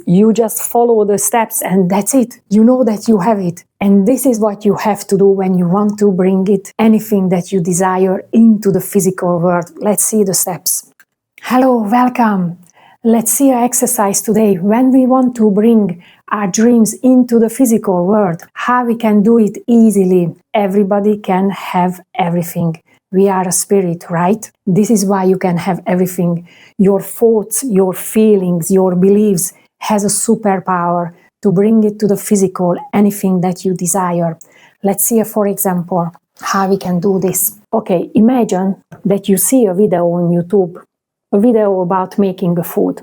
You just follow the steps and that's it. You know that you have it. And this is what you have to do when you want to bring it, anything that you desire, into the physical world. Let's see the steps. Hello, welcome. Let's see an exercise today. When we want to bring our dreams into the physical world, how we can do it easily. Everybody can have everything. We are a spirit, right? This is why you can have everything. Your thoughts, your feelings, your beliefs has a superpower to bring it to the physical, anything that you desire. Let's see, for example, how we can do this. Okay, imagine that you see a video on YouTube, a video about making a food,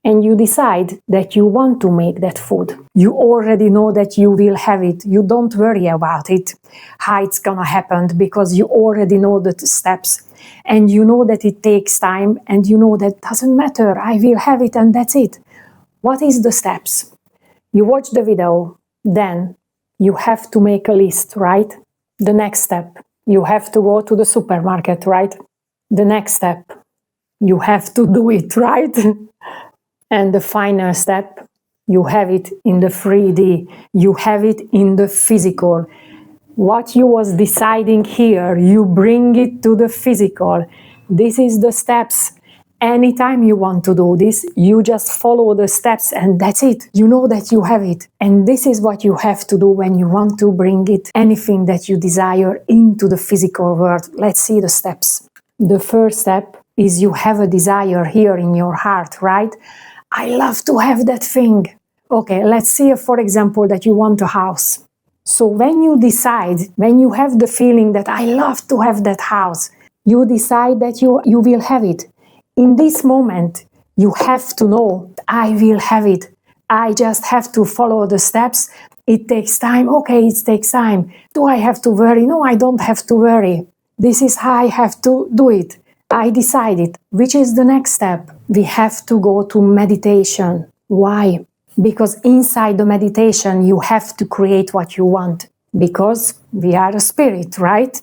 and you decide that you want to make that food. You already know that you will have it. You don't worry about it, how it's gonna happen, because you already know the steps. And you know that it takes time, and you know that doesn't matter, I will have it and that's it. What is the steps? You watch the video, then you have to make a list, right? The next step, you have to go to the supermarket, right? The next step, you have to do it, right? And the final step, you have it in the 3D, you have it in the physical. What you was deciding here, you bring it to the physical. This is the steps. Anytime you want to do this, you just follow the steps and that's it. You know that you have it. And this is what you have to do when you want to bring it, anything that you desire, into the physical world. Let's see the steps. The first step is you have a desire here in your heart, right? I love to have that thing. Okay, let's see, for example, that you want a house. So when you decide, when you have the feeling that I love to have that house, you decide that you will have it. In this moment, you have to know, I will have it. I just have to follow the steps. It takes time. Okay, it takes time. Do I have to worry? No, I don't have to worry. This is how I have to do it. I decided. Which is the next step? We have to go to meditation. Why? Because inside the meditation, you have to create what you want. Because we are a spirit, right?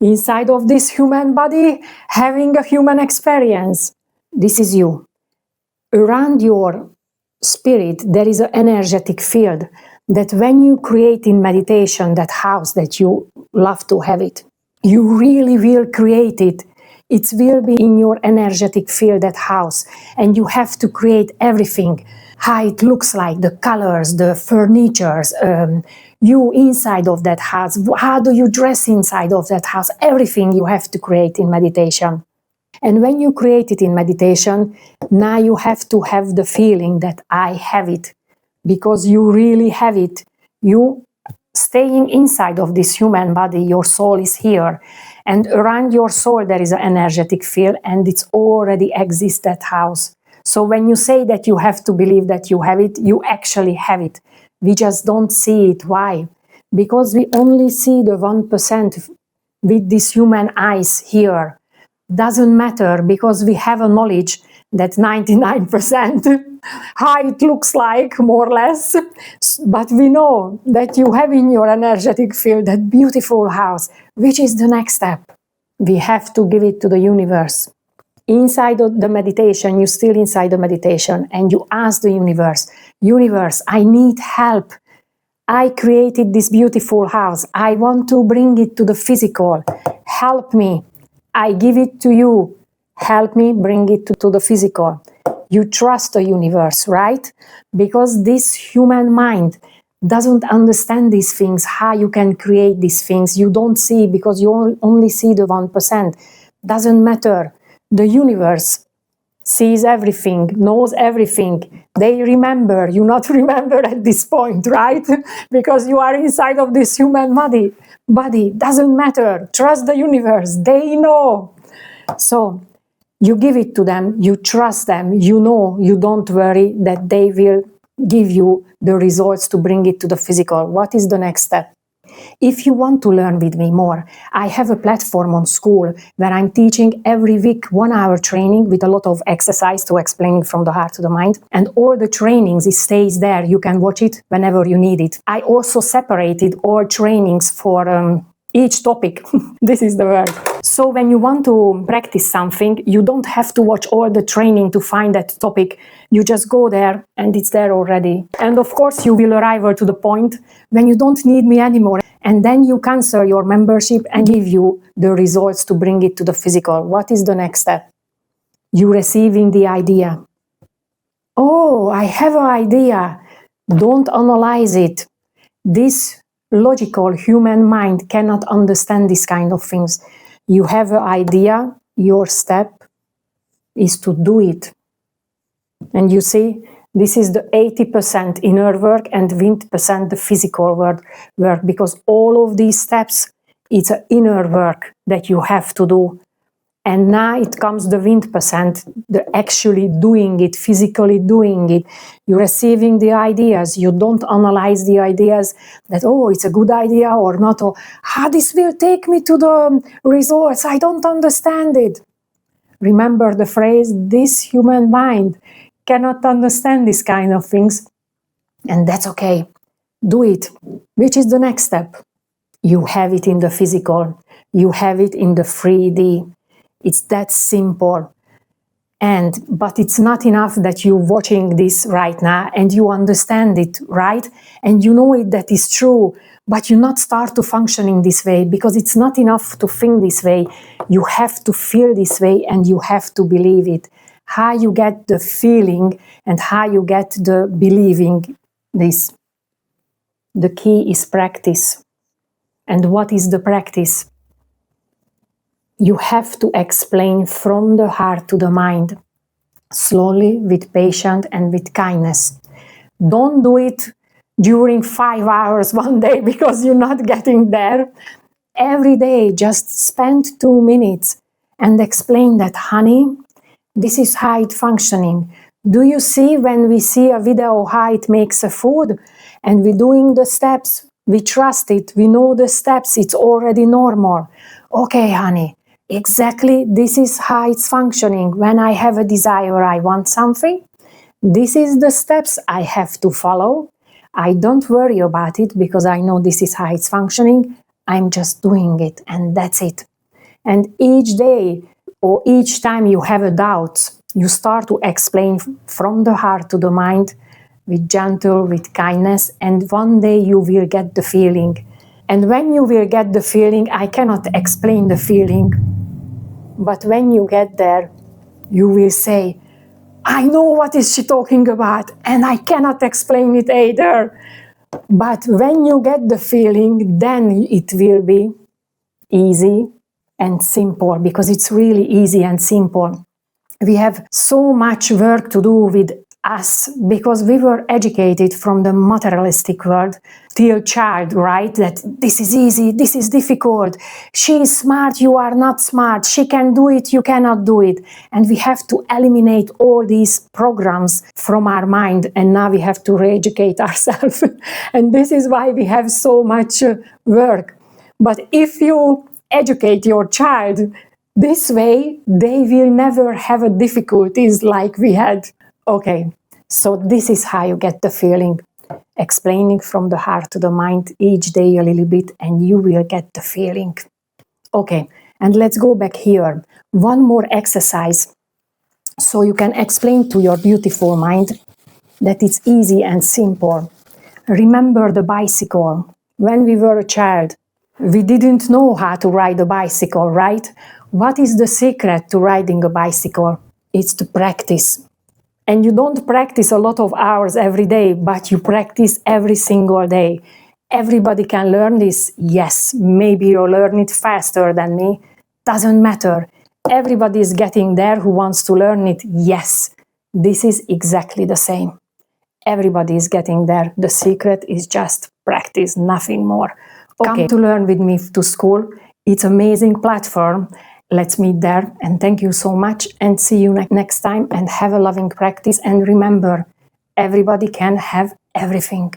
Inside of this human body, having a human experience. This is you. Around your spirit, there is an energetic field that when you create in meditation that house that you love to have it, you really will create it. It will be in your energetic field, that house. And you have to create everything. How it looks like, the colors, the furnitures, you inside of that house. How do you dress inside of that house? Everything you have to create in meditation. And when you create it in meditation, now you have to have the feeling that I have it. Because you really have it. You staying inside of this human body, your soul is here. And around your soul there is an energetic field, and it's already exists, that house. So when you say that you have to believe that you have it, you actually have it. We just don't see it. Why? Because we only see the 1% with these human eyes here. Doesn't matter, because we have a knowledge that 99% how it looks like, more or less. But we know that you have in your energetic field that beautiful house. Which is the next step? We have to give it to the universe. Inside of the meditation, you're still inside the meditation, and you ask the universe, universe, I need help. I created this beautiful house. I want to bring it to the physical. Help me. I give it to you. Help me bring it to the physical. You trust the universe, right? Because this human mind doesn't understand these things, how you can create these things. You don't see, because you only see the 1%. Doesn't matter. The universe sees everything, knows everything. They remember. You not remember at this point, right? Because you are inside of this human body. Doesn't matter. Trust the universe. They know. So you give it to them. You trust them. You know, you don't worry that they will give you the results to bring it to the physical. What is the next step? If you want to learn with me more, I have a platform on school where I'm teaching every week 1 hour training with a lot of exercise to explain from the heart to the mind. And all the trainings, it stays there. You can watch it whenever you need it. I also separated all trainings for each topic. This is the word. So when you want to practice something, you don't have to watch all the training to find that topic. You just go there and it's there already. And of course, you will arrive to the point when you don't need me anymore. And then you cancel your membership and give you the results to bring it to the physical. What is the next step? You receiving the idea. Oh, I have an idea. Don't analyze it. This logical human mind cannot understand this kind of things. You have an idea, your step is to do it. And you see, this is the 80% inner work and 20% the physical work, because all of these steps, it's an inner work that you have to do. And now it comes the 20%, the actually doing it, physically doing it. You're receiving the ideas. You don't analyze the ideas that, oh, it's a good idea or not, or how this will take me to the results. I don't understand it. Remember the phrase, this human mind cannot understand this kind of things. And that's okay. Do it. Which is the next step? You have it in the physical. You have it in the 3D. It's that simple. But it's not enough that you're watching this right now and you understand it, right? And you know it, that is true, but you not start to function in this way, because it's not enough to think this way. You have to feel this way and you have to believe it. How you get the feeling and how you get the believing this. The key is practice. And what is the practice? You have to explain from the heart to the mind, slowly, with patience and with kindness. Don't do it during 5 hours one day, because you're not getting there. Every day, just spend 2 minutes and explain that, honey, this is how it's functioning. Do you see when we see a video how it makes a food and we're doing the steps? We trust it. We know the steps. It's already normal. Okay, honey. Exactly, this is how it's functioning. When I have a desire, I want something. This is the steps I have to follow. I don't worry about it because I know this is how it's functioning. I'm just doing it, and that's it. And each day or each time you have a doubt, you start to explain from the heart to the mind with gentle, with kindness, and one day you will get the feeling. And when you will get the feeling, I cannot explain the feeling, but when you get there, you will say, I know what is she talking about, and I cannot explain it either. But when you get the feeling, then it will be easy and simple, because it's really easy and simple. We have so much work to do with us, because we were educated from the materialistic world till child, right? That this is easy, this is difficult. She is smart, you are not smart. She can do it, you cannot do it. And we have to eliminate all these programs from our mind, and now we have to re-educate ourselves. And this is why we have so much work. But if you educate your child this way, they will never have difficulties like we had. Okay, so this is how you get the feeling. Explaining from the heart to the mind each day a little bit, and you will get the feeling. Okay, and let's go back here. One more exercise, so you can explain to your beautiful mind that it's easy and simple. Remember the bicycle. When we were a child, we didn't know how to ride a bicycle, right? What is the secret to riding a bicycle? It's to practice. And you don't practice a lot of hours every day, but you practice every single day. Everybody can learn this? Yes. Maybe you'll learn it faster than me. Doesn't matter. Everybody is getting there who wants to learn it? Yes. This is exactly the same. Everybody is getting there. The secret is just practice, nothing more. Okay. Come to learn with me to school. It's an amazing platform. Let's meet there, and thank you so much, and see you next time, and have a loving practice. And remember, everybody can have everything.